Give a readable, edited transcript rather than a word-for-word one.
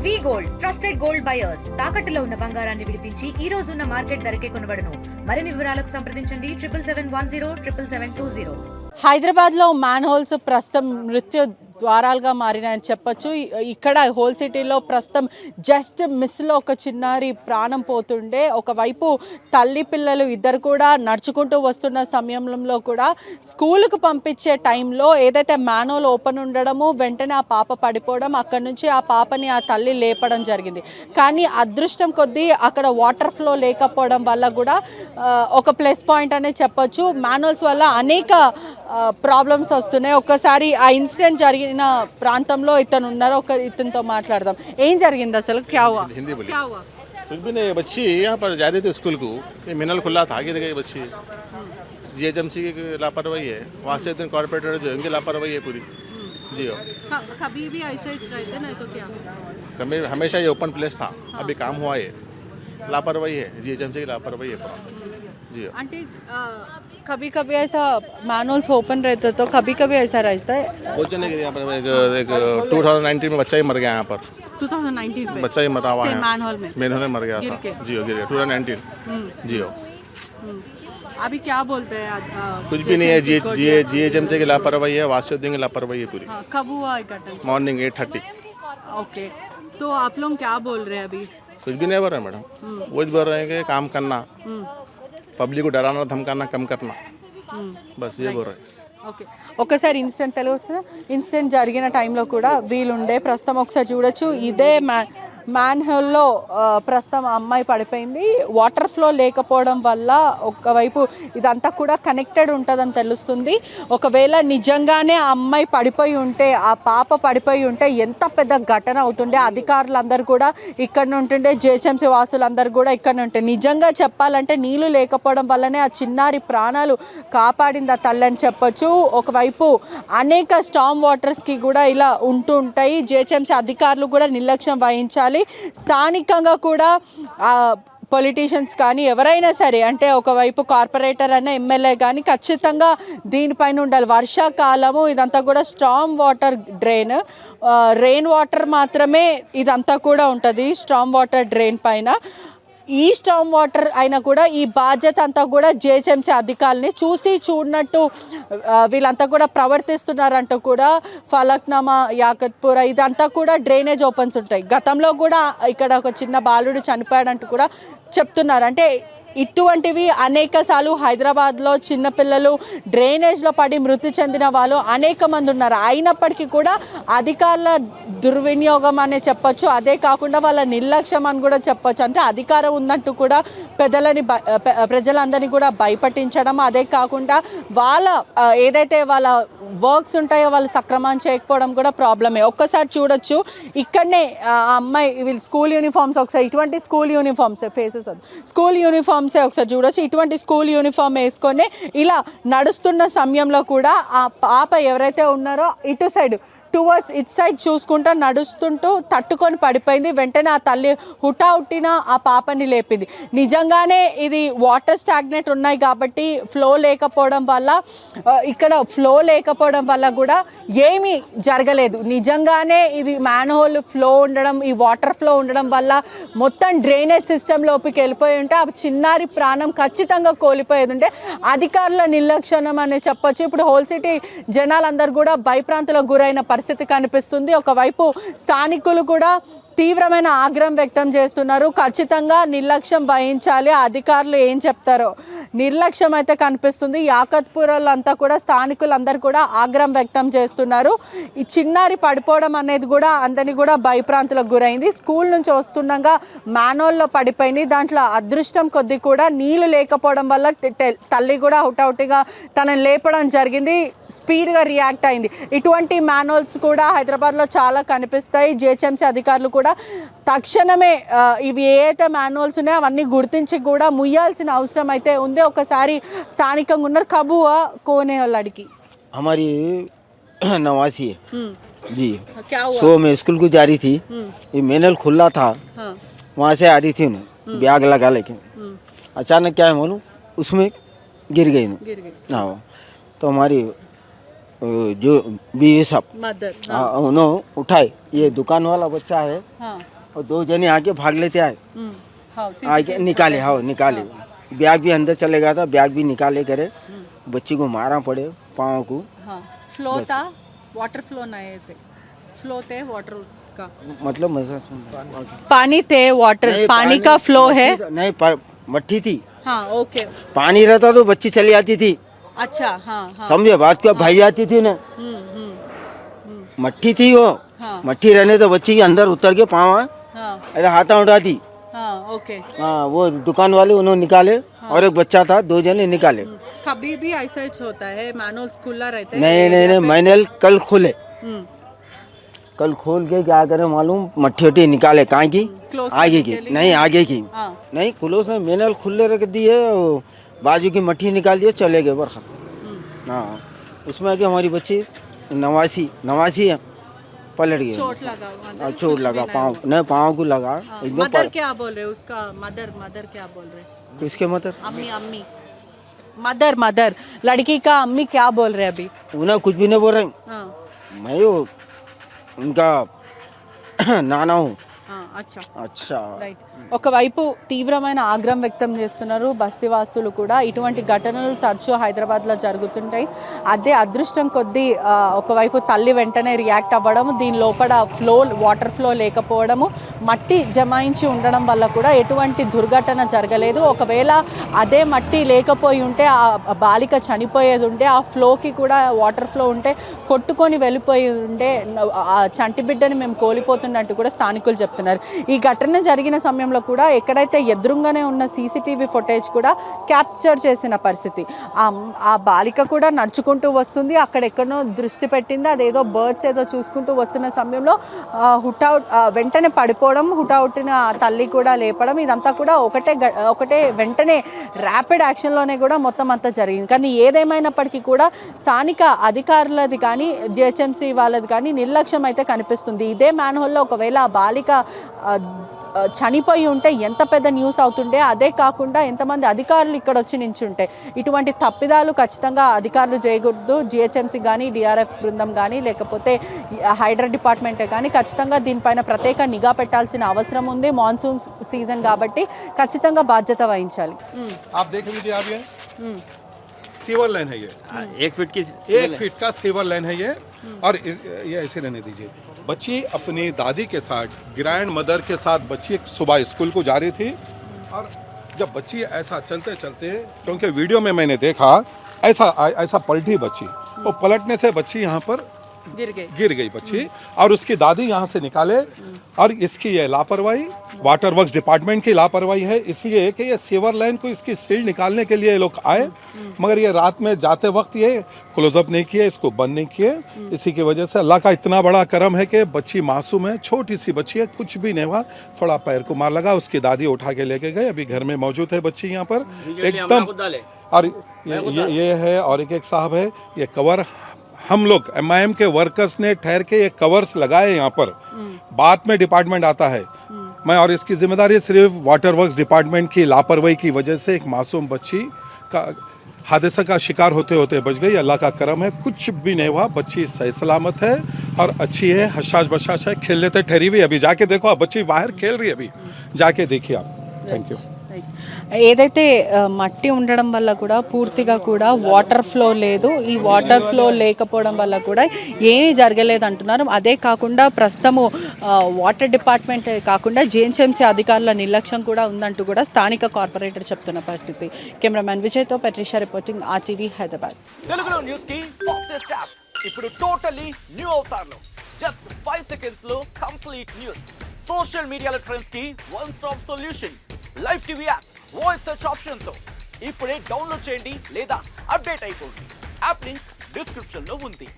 వి gold trusted gold buyers తాకట్టులో ఉన్న బంగారాన్ని విడిపించి ఈ రోజు ఉన్న మార్కెట్ ధరకే కొనబడును. మరిన్ని వివరాలకు సంప్రదించండి 77710720. హైదరాబాద్ లో మ్యాన్ హోల్స్ ప్రస్తుతం మృత్యు ద్వారాలుగా మారినాయని చెప్పొచ్చు. ఇక్కడ హోల్ సిటీలో ప్రస్తుతం జస్ట్ మిస్లో ఒక చిన్నారి ప్రాణం పోతుండే, ఒకవైపు తల్లి పిల్లలు ఇద్దరు కూడా నడుచుకుంటూ వస్తున్న సమయంలో కూడా స్కూల్కి పంపించే టైంలో ఏదైతే మ్యాన్ హోల్ ఓపెన్ ఉండడము, వెంటనే ఆ పాప పడిపోవడం, అక్కడి నుంచి ఆ పాపని ఆ తల్లి లేపడం జరిగింది. కానీ అదృష్టం కొద్దీ అక్కడ వాటర్ ఫ్లో లేకపోవడం వల్ల కూడా ఒక ప్లస్ పాయింట్ అనే చెప్పొచ్చు. మ్యాన్ హోల్స్ వల్ల అనేక ప్రాబ్లమ్స్ వస్తున్నాయి. ఒక్కసారి ఆ ఇన్సిడెంట్ జరిగిన ప్రాంతంలో ఇతను ఉన్నారు, ఇతనితో మాట్లాడదాం. ఏం జరిగింది అసలు? క్యా హువా? कुछ भी नहीं, बच्ची यहाँ पर जा रही थी स्कूल को, ये मिनल खुला था, गिर गई बच्ची। जीएचएमसी की लापरवाही है, वहाँ से दिन कॉर्पोरेटर जो उनकी लापरवाही है पूरी। जी हो, कभी भी ऐसे रहते ना तो क्या? कभी हमेशा ये ओपन प्लेस था, अभी काम हुआ है, लापरवाही है, जीएचएमसी की लापरवाही है पूरा। जी हो, आंटी कभी कभी ऐसा मैनुअल्स ओपन रहते तो कभी कभी ऐसा रहता है? बहुत जने गिरे यहाँ पर। एक 2019 में बच्चा ही मर गया यहाँ पर, 2019 में बच्चा ही मरा हुआ है मैन हॉल में मर गया था। जी हो, गिर गया 2019। जी हो, अभी क्या बोलते हैं? कुछ भी नहीं है, जीएचएमसी की लापरवाही है, वासिउद्दीन की लापरवाही है पूरी। कब हुआ घटना? मॉर्निंग 8:30। ओके, तो आप लोग क्या बोल रहे हैं अभी? कुछ भी नहीं बोल रहे मैडम, वो बोल रहे हैं कि काम करना, पब्लिक को डराना धमकाना कम करना, बस ये बोल रहे हैं। ఓకే, ఒకసారి ఇన్సిడెంట్ తెలుస్తుంది. ఇన్సిడెంట్ జరిగిన టైంలో కూడా వీలుండే. ప్రస్తుతం ఒకసారి చూడొచ్చు, ఇదే మ్యాన్ హోల్లో ప్రస్తుతం అమ్మాయి పడిపోయింది. వాటర్ ఫ్లో లేకపోవడం వల్ల ఒకవైపు ఇదంతా కూడా కనెక్టెడ్ ఉంటుందని తెలుస్తుంది. ఒకవేళ నిజంగానే ఆ అమ్మాయి పడిపోయి ఉంటే, ఆ పాప పడిపోయి ఉంటే ఎంత పెద్ద ఘటన అవుతుండే. అధికారులందరూ కూడా ఇక్కడ ఉంటుండే, జిహెచ్ఎంసీ వాసులందరూ కూడా ఇక్కడ ఉంటే. నిజంగా చెప్పాలంటే నీళ్లు లేకపోవడం వల్లనే ఆ చిన్నారి ప్రాణాలు కాపాడింది ఆ తల్లి అని చెప్పొచ్చు. ఒకవైపు అనేక స్టామ్ వాటర్స్కి కూడా ఇలా ఉంటూ ఉంటాయి. జిహెచ్ఎంసీ అధికారులు కూడా నిర్లక్ష్యం వహించాలి. స్థానికంగా కూడా పొలిటీషియన్స్ కానీ ఎవరైనా సరే, అంటే ఒకవైపు కార్పొరేటర్ అన్న ఎమ్మెల్యే కానీ ఖచ్చితంగా దీనిపైన ఉండాలి. వర్షాకాలము ఇదంతా కూడా storm water drain, rain water మాత్రమే ఇదంతా కూడా ఉంటుంది స్టామ్ వాటర్ డ్రైన్ పైన. ఈ స్టామ్ వాటర్ అయినా కూడా ఈ బాధ్యత అంతా కూడా జిహెచ్ఎంసీ అధికారులని చూసి చూడనట్టు వీళ్ళంతా కూడా ప్రవర్తిస్తున్నారంటూ కూడా ఫలక్నామా, యాకత్పుర ఇదంతా కూడా డ్రైనేజ్ ఓపెన్స్ ఉంటాయి. గతంలో కూడా ఇక్కడ ఒక చిన్న బాలుడు చనిపోయాడంటూ కూడా చెప్తున్నారు. అంటే ఇటువంటివి అనేక సార్లు హైదరాబాద్లో చిన్నపిల్లలు డ్రైనేజ్లో పడి మృతి చెందిన వాళ్ళు అనేక మంది ఉన్నారు. అయినప్పటికీ కూడా అధికారుల దుర్వినియోగం అనే చెప్పొచ్చు, అదే కాకుండా వాళ్ళ నిర్లక్ష్యం అని కూడా చెప్పొచ్చు. అంటే అధికారం ఉన్నట్టు కూడా ప్రజలందరినీ కూడా భయపట్టించడం, అదే కాకుండా వాళ్ళ ఏదైతే వాళ్ళ వర్క్స్ ఉంటాయో వాళ్ళు సక్రమం చేయకపోవడం కూడా ప్రాబ్లమే. ఒక్కసారి చూడొచ్చు, ఇక్కడనే ఆ అమ్మాయి వీళ్ళు స్కూల్ యూనిఫామ్స్, ఒకసారి ఇటువంటి స్కూల్ యూనిఫామ్స్ ఫేసెస్ స్కూల్ యూనిఫామ్సే ఒకసారి చూడొచ్చు. ఇటువంటి స్కూల్ యూనిఫామ్ వేసుకొని ఇలా నడుస్తున్న సమయంలో కూడా ఆ పాప ఎవరైతే ఉన్నారో ఇటు సైడ్ టువర్డ్స్ ఇట్ సైడ్ చూసుకుంటూ నడుస్తుంటూ తట్టుకొని పడిపోయింది. వెంటనే ఆ తల్లి హుటాహుట్టిన ఆ పాపని లేపింది. నిజంగానే ఇది వాటర్ స్టాగ్నెట్ ఉన్నాయి కాబట్టి ఫ్లో లేకపోవడం వల్ల, ఇక్కడ ఫ్లో లేకపోవడం వల్ల కూడా ఏమీ జరగలేదు. నిజంగానే ఇది మ్యాన్ హోల్ ఫ్లో ఉండడం, ఈ వాటర్ ఫ్లో ఉండడం వల్ల మొత్తం డ్రైనేజ్ సిస్టమ్ లోపలికి వెళ్ళిపోయి ఉంటే ఆ చిన్నారి ప్రాణం ఖచ్చితంగా కోల్పోయేది ఉంటే అధికారుల నిర్లక్ష్యం అని చెప్పొచ్చు. ఇప్పుడు హోల్ సిటీ జనాలందరూ కూడా భయప్రాంతులకు గురైన పరిస్థితి కనిపిస్తుంది. ఒకవైపు స్థానికులు కూడా తీవ్రమైన ఆగ్రహం వ్యక్తం చేస్తున్నారు. ఖచ్చితంగా నిర్లక్ష్యం వహించాలి, అధికారులు ఏం చెప్తారో నిర్లక్ష్యం అయితే కనిపిస్తుంది. యాకత్పురలో అంతా కూడా స్థానికులందరూ కూడా ఆగ్రహం వ్యక్తం చేస్తున్నారు. ఈ చిన్నారి పడిపోవడం అనేది కూడా అందరినీ కూడా భయప్రాంతులకు గురైంది. స్కూల్ నుంచి వస్తుండగా మ్యాన్హోల్లో పడిపోయింది. దాంట్లో అదృష్టం కొద్దీ కూడా నీళ్లు లేకపోవడం వల్ల తల్లి కూడా హుటాహుటిగా తనని లేపడం జరిగింది, స్పీడ్గా రియాక్ట్ అయింది. ఇటువంటి మ్యాన్హోల్స్ కూడా హైదరాబాద్లో చాలా కనిపిస్తాయి. జిహెచ్ఎంసీ అధికారులు కూడా తక్షణమే ఇవి ఏదైతే మాన్యువల్స్ ఉన్నాయో అవన్నీ గుర్తించి కూడా ముయ్యాల్సిన అవసరం అయితే ఉంది. ఒకసారి స్థానికంగా ఉన్నారు. కబువా కోనే लड़की हमारी नवासी है जी। क्या हुआ? सो मैं स्कूल को जा रही थी, ये मैनल खुला था, वहाँ से आ रही थी उन्हें बैग लगा लेके, अचानक क्या है मालूम उसमें गिर गई। हाँ, तो हमारी जो भी सब मदर उन्होंने उठाए, ये दुकान वाला बच्चा है हाँ और 2 जने आके भाग लेते आए, हाँ आगे निकाले, हाँ निकाले, बैग भी अंदर चले गया था, बैग भी निकाले करे, बच्ची को मारा पड़े पाँव को, हाँ फ्लो था वाटर फ्लो नहीं थे फ्लो थे वाटर का मतलब पानी थे वाटर नहीं, पानी का फ्लो है नहीं, मट्टी थी, हाँ ओके पानी रहता तो बच्ची चली आती थी, अच्छा हाँ हाँ समझे बात को, भाई आती थी ना, मट्टी थी वो, हाँ मट्टी रहने तो बच्ची के अंदर उतर के पाँव हाँ ऐसा हाथा उठाती, हाँ ओके हाँ वो दुकान वाले उन्होंने निकाले और एक बच्चा था, 2 जने निकाले। कभी भी ऐसा ही होता है मैनुअल खुला रहता है नहीं मैंने कल खोले, हम्म, कल खोल के क्या करे मालूम, मट्टी वट्टी निकाले, कहाँ की close आगे करने की के लिए? नहीं, आगे की हाँ नहीं, क्लोज में मैंने खुले रख दिए, बाजू की मट्टी निकाल दिए, चले गए बरखस। हाँ उसमें आगे हमारी बच्ची नवासी है, पलट गई, चोट लगा और चोट लगा पाँव, नहीं पाँव को लगा एकदम। मदर क्या बोल रहे उसका मदर क्या बोल रहे किसके मतलब अम्मी मदर लड़की का अम्मी क्या बोल रहे अभी उन्हें कुछ भी नहीं बोल रहे, हाँ मैं वो उनका नाना हूँ। अच्छा రైట్ ఒకవైపు తీవ్రమైన ఆగ్రహం వ్యక్తం చేస్తున్నారు బస్తీవాసులు కూడా. ఇటువంటి ఘటనలు తరచూ హైదరాబాద్లో జరుగుతుంటాయి. అదే అదృష్టం కొద్దీ ఒకవైపు తల్లి వెంటనే రియాక్ట్ అవ్వడం, దీని లోపల వాటర్ ఫ్లో లేకపోవడము, మట్టి జమాయించి ఉండడం వల్ల కూడా ఎటువంటి దుర్ఘటన జరగలేదు. ఒకవేళ అదే మట్టి లేకపోయి ఉంటే, ఆ బాలిక చనిపోయేది ఉంటే, ఆ ఫ్లోకి కూడా వాటర్ ఫ్లో ఉంటే కొట్టుకొని వెళ్ళిపోయి ఉంటే ఆ చంటి బిడ్డని మేము కోల్పోతున్నట్టు కూడా స్థానికులు చెప్తున్నారు. ఈ ఘటన జరిగిన సమయంలో కూడా ఎక్కడైతే ఎదురుగానే ఉన్న సీసీటీవీ ఫుటేజ్ కూడా క్యాప్చర్ చేసిన పరిస్థితి. ఆ బాలిక కూడా నడుచుకుంటూ వస్తుంది, అక్కడెక్కడో దృష్టి పెట్టింది, అదేదో బర్డ్స్ ఏదో చూసుకుంటూ వస్తున్న సమయంలో హుటాహుట్ వెంటనే పడిపోవడం, హుటాహుట్టిన తల్లి కూడా లేపడం, ఇదంతా కూడా ఒకటే వెంటనే ర్యాపిడ్ యాక్షన్లోనే కూడా మొత్తం అంతా జరిగింది. కానీ ఏదేమైనప్పటికీ కూడా స్థానిక అధికారులది కానీ జిహెచ్ఎంసీ వాళ్ళది కానీ నిర్లక్ష్యం అయితే కనిపిస్తుంది. ఇదే మ్యాన్హోల్లో ఒకవేళ ఆ బాలిక చనిపోయి ఉంటే ఎంత పెద్ద న్యూస్ అవుతుండే. అదే కాకుండా ఎంతమంది అధికారులు ఇక్కడ వచ్చి నించుంటే. ఇటువంటి తప్పిదాలు ఖచ్చితంగా అధికారులు చేయకూడదు. జిహెచ్ఎంసీ కానీ డిఆర్ఎఫ్ బృందం కానీ లేకపోతే హైడ్రా డిపార్ట్మెంటే కానీ ఖచ్చితంగా దీనిపైన ప్రత్యేక నిఘా పెట్టాల్సిన అవసరం ఉంది. మాన్సూన్ సీజన్ కాబట్టి ఖచ్చితంగా బాధ్యత వహించాలి. सीवर लाइन है ये, 1 फीट की 1 फीट का सीवर लाइन है ये। और ये ऐसे रहने दीजिए। बच्ची अपनी दादी के साथ, ग्रैंड मदर के साथ बच्ची सुबह स्कूल को जा रही थी, और जब बच्ची ऐसा चलते चलते, क्योंकि वीडियो में मैंने देखा ऐसा पलटी बच्ची, वो पलटने से बच्ची यहाँ पर गिर गई बच्ची, और उसकी दादी यहाँ से निकाले। और इसकी ये लापरवाही, वाटर वर्क्स डिपार्टमेंट की लापरवाही है, इसलिए कि ये सीवर लाइन को इसकी सील निकालने के लिए लोग आए, मगर ये रात में जाते वक्त ये क्लोजअप नहीं किए, इसको बंद नहीं किए। इसी की वजह से अल्लाह का इतना बड़ा करम है कि बच्ची मासूम है, छोटी सी बच्ची है, कुछ भी नहीं हुआ, थोड़ा पैर को मार लगा, उसकी दादी उठा के लेके गए, अभी घर में मौजूद है बच्ची यहाँ पर एकदम। और ये है, और एक साहब है, ये कवर हम लोग MIM के वर्कर्स ने ठहर के ये कवर्स लगाए यहाँ पर, बाद में डिपार्टमेंट आता है मैं, और इसकी जिम्मेदारी सिर्फ वाटर वर्क्स डिपार्टमेंट की लापरवाही की वजह से एक मासूम बच्ची का हादसा का शिकार होते होते बच गई। अल्लाह का करम है, कुछ भी नहीं हुआ, बच्ची सही सलामत है और अच्छी है, हशाश बशाश है, खेलने तक ठहरी हुई। अभी जाके देखो, बच्ची बाहर खेल रही है, अभी जाके देखिए आप। Thank you. ఏదైతే మట్టి ఉండడం వల్ల కూడా పూర్తిగా కూడా వాటర్ ఫ్లో లేదు. ఈ వాటర్ ఫ్లో లేకపోవడం వల్ల కూడా ఏమీ జరగలేదు అంటున్నారు. అదే కాకుండా ప్రస్తుతము వాటర్ డిపార్ట్మెంట్ కాకుండా జిహెచ్ఎంసీ అధికారుల నిర్లక్ష్యం కూడా ఉందంటూ కూడా స్థానిక కార్పొరేటర్ చెప్తున్న పరిస్థితి. Cameraman విజయ్తో పెట్రిషా reporting RTV Hyderabad. తెలుగులో న్యూస్ కి ఫాస్టెస్ట్ యాప్ ఇప్పుడు టోటల్లీ న్యూ అవతార్లో జస్ట్ 5 సెకండ్స్ లో కంప్లీట్ న్యూస్. సోషల్ మీడియాలో ట్రెండ్స్ కి one stop solution. Live TV app voice search option తో ఇప్పుడే డౌన్లోడ్ చేయండి లేదా అప్డేట్ అయిపోండి. యాప్ లింక్ డిస్క్రిప్షన్ లో ఉంది.